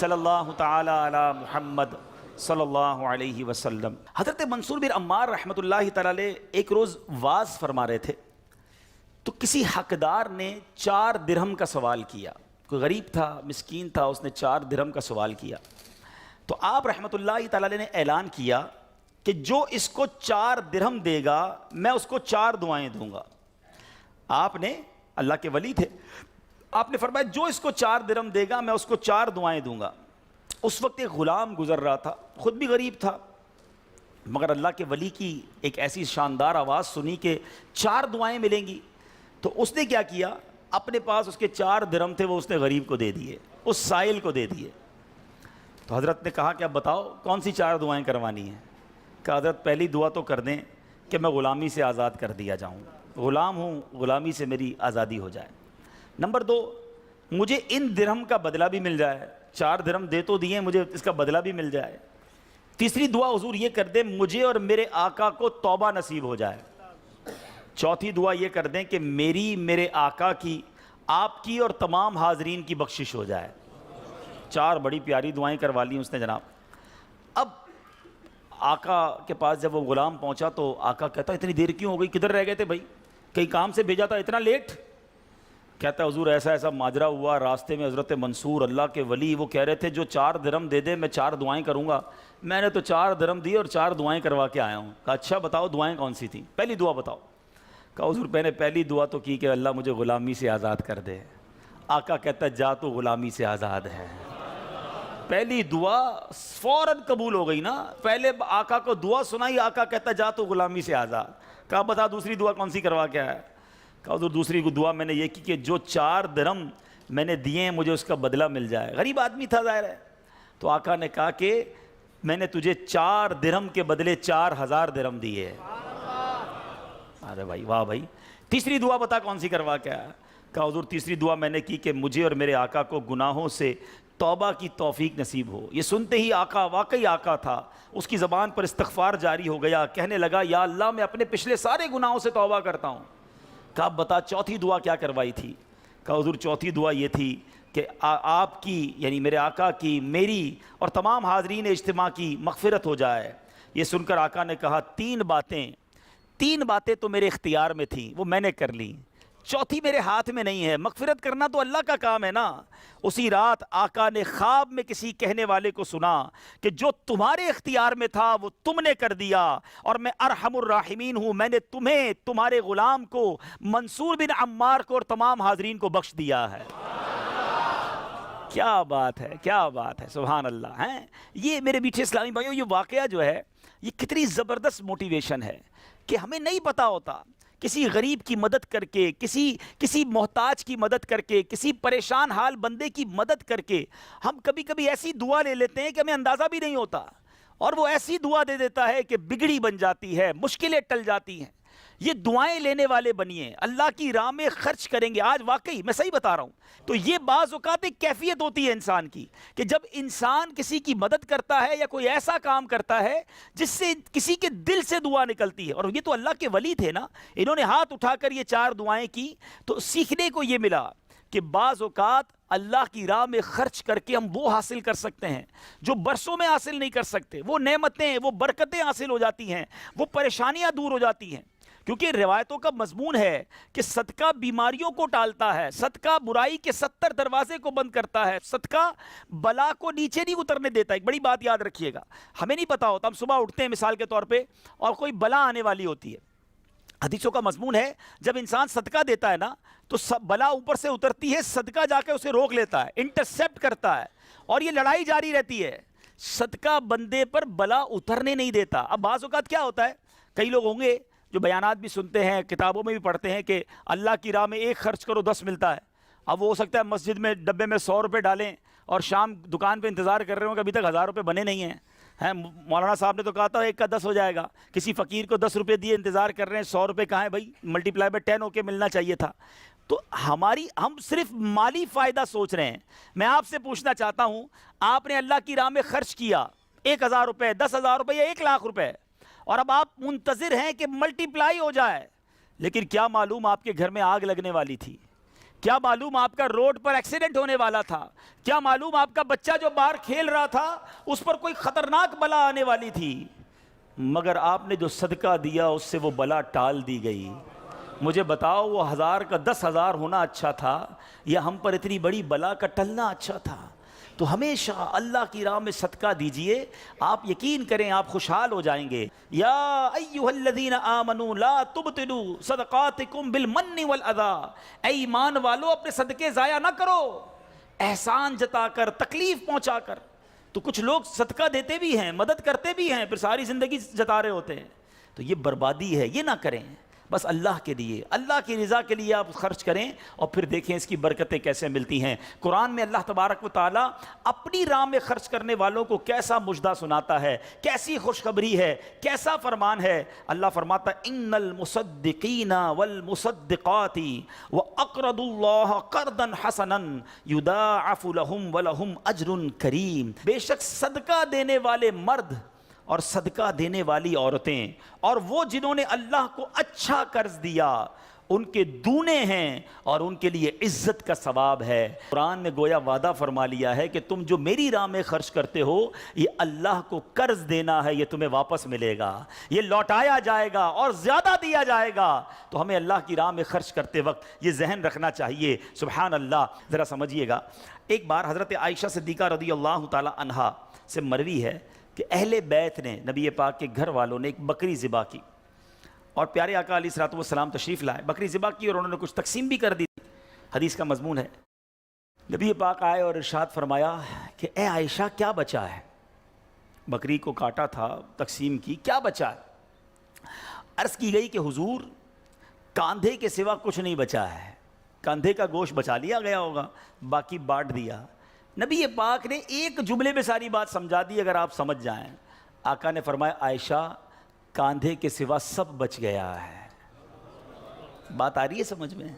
صلی اللہ تعالی علی محمد صلی اللہ علیہ وسلم۔ حضرت منصور بن عمار رحمۃ اللہ تعالی علیہ ایک روز واز فرما رہے تھے، تو کسی حقدار نے 4 درہم کا سوال کیا۔ کوئی غریب تھا، مسکین تھا، اس نے 4 درہم کا سوال کیا۔ تو آپ رحمۃ اللہ تعالی علیہ نے اعلان کیا کہ جو اس کو 4 درہم دے گا میں اس کو 4 دعائیں دوں گا۔ آپ نے، اللہ کے ولی تھے، آپ نے فرمایا جو اس کو 4 درہم دے گا میں اس کو 4 دعائیں دوں گا۔ اس وقت ایک غلام گزر رہا تھا، خود بھی غریب تھا، مگر اللہ کے ولی کی ایک ایسی شاندار آواز سنی کہ 4 دعائیں ملیں گی، تو اس نے کیا کیا، اپنے پاس اس کے 4 درہم تھے وہ اس نے غریب کو دے دیے، اس سائل کو دے دیے۔ تو حضرت نے کہا کہ اب بتاؤ کون سی 4 دعائیں کروانی ہیں؟ کہ حضرت پہلی دعا تو کر دیں کہ میں غلامی سے آزاد کر دیا جاؤں، غلام ہوں، غلامی سے میری آزادی ہو جائے۔ نمبر 2، مجھے ان درہم کا بدلہ بھی مل جائے، 4 درہم دے تو دیے، مجھے اس کا بدلہ بھی مل جائے۔ تیسری دعا حضور یہ کر دیں مجھے اور میرے آقا کو توبہ نصیب ہو جائے۔ چوتھی دعا یہ کر دیں کہ میری، میرے آقا کی، آپ کی اور تمام حاضرین کی بخشش ہو جائے۔ 4 بڑی پیاری دعائیں کروا لی اس نے جناب۔ اب آقا کے پاس جب وہ غلام پہنچا تو آقا کہتا اتنی دیر کیوں ہو گئی، کدھر رہ گئے تھے بھائی، کہیں کام سے بھیجا تھا اتنا لیٹ؟ کہتا ہے حضور ایسا ایسا ماجرا ہوا، راستے میں حضرت منصور اللہ کے ولی وہ کہہ رہے تھے جو 4 درہم دے دے میں 4 دعائیں کروں گا، میں نے تو 4 درہم دی اور 4 دعائیں کروا کے آیا ہوں۔ کہا اچھا بتاؤ دعائیں کون سی تھیں؟ پہلی دعا بتاؤ۔ کہا حضور میں نے پہلی دعا تو کی کہ اللہ مجھے غلامی سے آزاد کر دے۔ آقا کہتا ہے جا تو غلامی سے آزاد ہے۔ پہلی دعا فوراً قبول ہو گئی نا، پہلے آقا کو دعا سنائی، آقا کہتا ہے جا تو غلامی سے آزاد۔ کہا بتا دوسری دعا کون سی کروا کے آیا؟ کہا حضور دوسری دعا میں نے یہ کی کہ جو 4 درہم میں نے دیے ہیں مجھے اس کا بدلہ مل جائے۔ غریب آدمی تھا ظاہر ہے، تو آقا نے کہا کہ میں نے تجھے 4 درہم کے بدلے 4000 درہم دیے۔ ارے بھائی واہ بھائی، تیسری دعا بتا کون سی کروا کے آیا؟ کہا حضور تیسری دعا میں نے کی کہ مجھے اور میرے آقا کو گناہوں سے توبہ کی توفیق نصیب ہو۔ یہ سنتے ہی آقا واقعی آقا تھا، اس کی زبان پر استغفار جاری ہو گیا، کہنے لگا یا اللہ میں اپنے پچھلے سارے گناہوں سے توبہ کرتا ہوں۔ کہا بتا چوتھی دعا کیا کروائی تھی؟ کہا حضور چوتھی دعا یہ تھی کہ آپ کی یعنی میرے آقا کی، میری اور تمام حاضرین اجتماع کی مغفرت ہو جائے۔ یہ سن کر آقا نے کہا 3 باتیں تو میرے اختیار میں تھیں وہ میں نے کر لی، چوتھی میرے ہاتھ میں نہیں ہے، مغفرت کرنا تو اللہ کا کام ہے نا۔ اسی رات آقا نے خواب میں کسی کہنے والے کو سنا کہ جو تمہارے اختیار میں تھا وہ تم نے کر دیا، اور میں ارحم الراحمین ہوں، میں نے تمہیں، تمہارے غلام کو، منصور بن عمار کو اور تمام حاضرین کو بخش دیا ہے۔ کیا بات ہے، کیا بات ہے، سبحان اللہ ہیں۔ یہ میرے میٹھے اسلامی بھائیوں یہ واقعہ جو ہے یہ کتنی زبردست موٹیویشن ہے کہ ہمیں نہیں پتا ہوتا، کسی غریب کی مدد کر کے، کسی محتاج کی مدد کر کے، کسی پریشان حال بندے کی مدد کر کے ہم کبھی کبھی ایسی دعا لے لیتے ہیں کہ ہمیں اندازہ بھی نہیں ہوتا، اور وہ ایسی دعا دے دیتا ہے کہ بگڑی بن جاتی ہے، مشکلیں ٹل جاتی ہیں۔ یہ دعائیں لینے والے بنیے، اللہ کی راہ میں خرچ کریں گے۔ آج واقعی میں صحیح بتا رہا ہوں، تو یہ بعض اوقات ایک کیفیت ہوتی ہے انسان کی کہ جب انسان کسی کی مدد کرتا ہے یا کوئی ایسا کام کرتا ہے جس سے کسی کے دل سے دعا نکلتی ہے، اور یہ تو اللہ کے ولی تھے نا، انہوں نے ہاتھ اٹھا کر یہ 4 دعائیں کی، تو سیکھنے کو یہ ملا کہ بعض اوقات اللہ کی راہ میں خرچ کر کے ہم وہ حاصل کر سکتے ہیں جو برسوں میں حاصل نہیں کر سکتے، وہ نعمتیں، وہ برکتیں حاصل ہو جاتی ہیں، وہ پریشانیاں دور ہو جاتی ہیں۔ کیونکہ روایتوں کا مضمون ہے کہ صدقہ بیماریوں کو ٹالتا ہے، صدقہ برائی کے 70 دروازے کو بند کرتا ہے، صدقہ بلا کو نیچے نہیں اترنے دیتا۔ ایک بڑی بات یاد رکھیے گا، ہمیں نہیں پتا ہوتا، ہم صبح اٹھتے ہیں مثال کے طور پہ اور کوئی بلا آنے والی ہوتی ہے، حدیثوں کا مضمون ہے جب انسان صدقہ دیتا ہے نا تو بلا اوپر سے اترتی ہے، صدقہ جا کے اسے روک لیتا ہے، انٹرسیپٹ کرتا ہے، اور یہ لڑائی جاری رہتی ہے، صدقہ بندے پر بلا اترنے نہیں دیتا۔ اب بعض اوقات کیا ہوتا ہے، کئی لوگ ہوں گے جو بیانات بھی سنتے ہیں، کتابوں میں بھی پڑھتے ہیں کہ اللہ کی راہ میں 1 خرچ کرو 10 ملتا ہے۔ اب وہ ہو سکتا ہے مسجد میں ڈبے میں 100 روپے ڈالیں اور شام دکان پہ انتظار کر رہے ہوں کہ ابھی تک 1000 روپے بنے نہیں ہیں۔ مولانا صاحب نے تو کہا تھا 1 کا 10 ہو جائے گا، کسی فقیر کو 10 روپے دیے انتظار کر رہے ہیں، 100 روپے کہاں ہے بھائی، ملٹی پلائی بائی 10 ہو کے ملنا چاہیے تھا۔ تو ہم صرف مالی فائدہ سوچ رہے ہیں۔ میں آپ سے پوچھنا چاہتا ہوں، آپ نے اللہ کی راہ میں خرچ کیا 1000 روپے، 10,000 روپے یا 1,00,000 روپے، اور اب آپ منتظر ہیں کہ ملٹی پلائی ہو جائے، لیکن کیا معلوم آپ کے گھر میں آگ لگنے والی تھی، کیا معلوم آپ کا روڈ پر ایکسیڈنٹ ہونے والا تھا، کیا معلوم آپ کا بچہ جو باہر کھیل رہا تھا اس پر کوئی خطرناک بلا آنے والی تھی، مگر آپ نے جو صدقہ دیا اس سے وہ بلا ٹال دی گئی۔ مجھے بتاؤ وہ 1000 کا 10,000 ہونا اچھا تھا یا ہم پر اتنی بڑی بلا کا ٹلنا اچھا تھا؟ تو ہمیشہ اللہ کی راہ میں صدقہ دیجئے، آپ یقین کریں آپ خوشحال ہو جائیں گے۔ یا ایھا الذین آمنوا لا تبطلوا صدقاتکم بالمن والاذی، اے ایمان والو اپنے صدقے ضائع نہ کرو احسان جتا کر، تکلیف پہنچا کر۔ تو کچھ لوگ صدقہ دیتے بھی ہیں، مدد کرتے بھی ہیں، پھر ساری زندگی جتا رہے ہوتے ہیں، تو یہ بربادی ہے، یہ نہ کریں۔ بس اللہ کے لیے، اللہ کی رضا کے لیے آپ خرچ کریں اور پھر دیکھیں اس کی برکتیں کیسے ملتی ہیں۔ قرآن میں اللہ تبارک و تعالیٰ اپنی راہ میں خرچ کرنے والوں کو کیسا مژدہ سناتا ہے، کیسی خوشخبری ہے، کیسا فرمان ہے۔ اللہ فرماتا ہے ان المصدقین والمصدقات واقرضوا اللہ قرضا حسنا یضاعف لهم ولهم اجر کریم، بے شک صدقہ دینے والے مرد اور صدقہ دینے والی عورتیں اور وہ جنہوں نے اللہ کو اچھا قرض دیا ان کے دونے ہیں اور ان کے لیے عزت کا ثواب ہے۔ قرآن میں گویا وعدہ فرما لیا ہے کہ تم جو میری راہ میں خرچ کرتے ہو یہ اللہ کو قرض دینا ہے، یہ تمہیں واپس ملے گا، یہ لوٹایا جائے گا اور زیادہ دیا جائے گا۔ تو ہمیں اللہ کی راہ میں خرچ کرتے وقت یہ ذہن رکھنا چاہیے۔ سبحان اللہ، ذرا سمجھیے گا، ایک بار حضرت عائشہ صدیقہ رضی اللہ تعالی عنہا سے مروی ہے کہ اہل بیت نے، نبی پاک کے گھر والوں نے ایک بکری ذبح کی اور پیارے آقا علیہ الصلوۃ والسلام تشریف لائے، بکری ذبح کی اور انہوں نے کچھ تقسیم بھی کر دی۔ حدیث کا مضمون ہے، نبی پاک آئے اور ارشاد فرمایا کہ اے عائشہ کیا بچا ہے؟ بکری کو کاٹا تھا، تقسیم کی، کیا بچا ہے؟ عرض کی گئی کہ حضور کاندھے کے سوا کچھ نہیں بچا ہے، کاندھے کا گوشت بچا لیا گیا ہوگا، باقی بانٹ دیا۔ نبی پاک نے ایک جملے میں ساری بات سمجھا دی، اگر آپ سمجھ جائیں۔ آقا نے فرمایا عائشہ کاندھے کے سوا سب بچ گیا ہے۔ بات آ رہی ہے سمجھ میں؟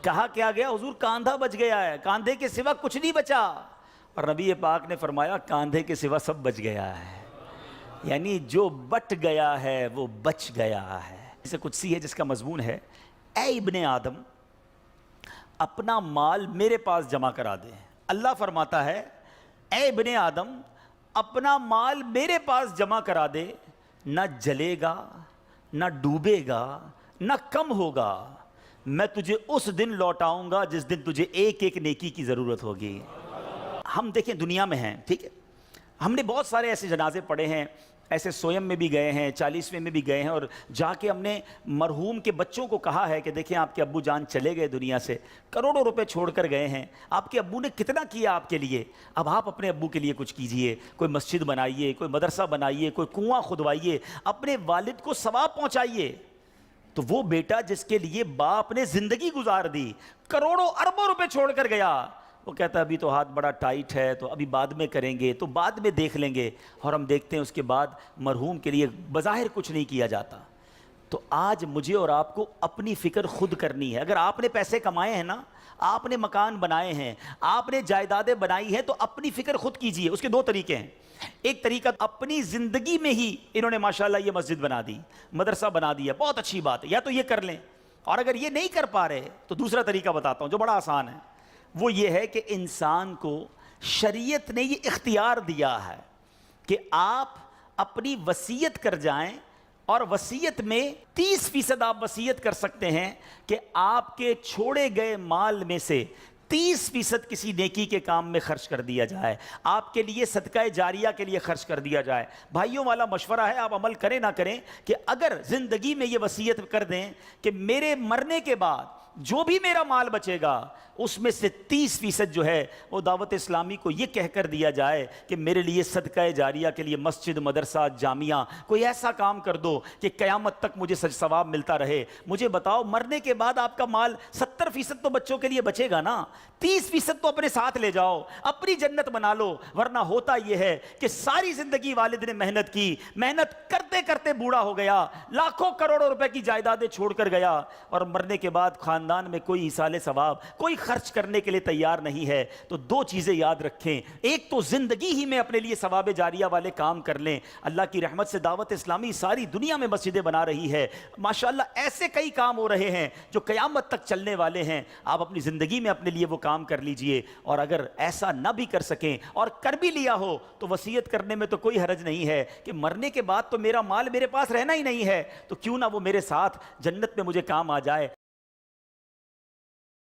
کہا کیا گیا حضور کاندھا بچ گیا ہے، کاندھے کے سوا کچھ نہیں بچا، اور نبی پاک نے فرمایا کاندھے کے سوا سب بچ گیا ہے، یعنی جو بٹ گیا ہے وہ بچ گیا ہے۔ اسے قدسی ہے جس کا مضمون ہے اے ابن آدم اپنا مال میرے پاس جمع کرا دے۔ اللہ فرماتا ہے اے ابن آدم اپنا مال میرے پاس جمع کرا دے، نہ جلے گا، نہ ڈوبے گا، نہ کم ہوگا، میں تجھے اس دن لوٹاؤں گا جس دن تجھے ایک ایک نیکی کی ضرورت ہوگی۔ ہم دیکھیں دنیا میں ہیں، ٹھیک ہے، ہم نے بہت سارے ایسے جنازے پڑھے ہیں، ایسے سویم میں بھی گئے ہیں، 40ویں میں بھی گئے ہیں، اور جا کے ہم نے مرحوم کے بچوں کو کہا ہے کہ دیکھیں آپ کے ابو جان چلے گئے دنیا سے، کروڑوں روپے چھوڑ کر گئے ہیں، آپ کے ابو نے کتنا کیا آپ کے لیے، اب آپ اپنے ابو کے لیے کچھ کیجئے، کوئی مسجد بنائیے، کوئی مدرسہ بنائیے، کوئی کنواں کھدوائیے، اپنے والد کو ثواب پہنچائیے۔ تو وہ بیٹا جس کے لیے باپ نے زندگی گزار دی، کروڑوں اربوں روپے چھوڑ کر گیا، وہ کہتا ہے ابھی تو ہاتھ بڑا ٹائٹ ہے، تو ابھی بعد میں کریں گے، تو بعد میں دیکھ لیں گے، اور ہم دیکھتے ہیں اس کے بعد مرحوم کے لیے بظاہر کچھ نہیں کیا جاتا۔ تو آج مجھے اور آپ کو اپنی فکر خود کرنی ہے۔ اگر آپ نے پیسے کمائے ہیں نا، آپ نے مکان بنائے ہیں، آپ نے جائیدادیں بنائی ہیں، تو اپنی فکر خود کیجئے۔ اس کے دو طریقے ہیں، ایک طریقہ اپنی زندگی میں ہی انہوں نے ماشاءاللہ یہ مسجد بنا دی، مدرسہ بنا دیا، بہت اچھی بات ہے، یا تو یہ کر لیں، اور اگر یہ نہیں کر پا رہے تو دوسرا طریقہ بتاتا ہوں جو بڑا آسان ہے، وہ یہ ہے کہ انسان کو شریعت نے یہ اختیار دیا ہے کہ آپ اپنی وصیت کر جائیں، اور وصیت میں 30% آپ وصیت کر سکتے ہیں کہ آپ کے چھوڑے گئے مال میں سے 30% کسی نیکی کے کام میں خرچ کر دیا جائے، آپ کے لیے صدقہ جاریہ کے لیے خرچ کر دیا جائے۔ بھائیوں والا مشورہ ہے، آپ عمل کریں نہ کریں، کہ اگر زندگی میں یہ وصیت کر دیں کہ میرے مرنے کے بعد جو بھی میرا مال بچے گا اس میں سے 30% جو ہے وہ دعوت اسلامی کو یہ کہہ کر دیا جائے کہ میرے لیے صدقہ جاریہ کے لیے مسجد، مدرسہ، جامعہ، کوئی ایسا کام کر دو کہ قیامت تک مجھے ثواب ملتا رہے۔ مجھے بتاؤ مرنے کے بعد آپ کا مال 70% تو بچوں کے لیے بچے گا نا، 30% تو اپنے ساتھ لے جاؤ، اپنی جنت بنا لو۔ ورنہ ہوتا یہ ہے کہ ساری زندگی والد نے محنت کی، محنت کرتے کرتے بوڑھا ہو گیا، لاکھوں کروڑوں روپے کی جائیدادیں چھوڑ کر گیا، اور مرنے کے بعد خاندان خاندان میں کوئی ایصال ثواب، کوئی خرچ کرنے کے لیے تیار نہیں ہے، تو دو چیزیں یاد رکھیں، ایک تو زندگی ہی میں اپنے لیے ثواب جاریہ والے کام کر لیں۔ اللہ کی رحمت سے دعوت اسلامی ساری دنیا میں مسجدیں بنا رہی ہے، ماشاءاللہ ایسے کئی کام ہو رہے ہیں جو قیامت تک چلنے والے ہیں۔ آپ اپنی زندگی میں اپنے لیے وہ کام کر لیجئے، اور اگر ایسا نہ بھی کر سکیں اور کر بھی لیا ہو تو وصیت کرنے میں تو کوئی حرج نہیں ہے کہ مرنے کے بعد تو میرا مال میرے پاس رہنا ہی نہیں ہے، تو کیوں نہ وہ میرے ساتھ جنت میں مجھے کام آ جائے۔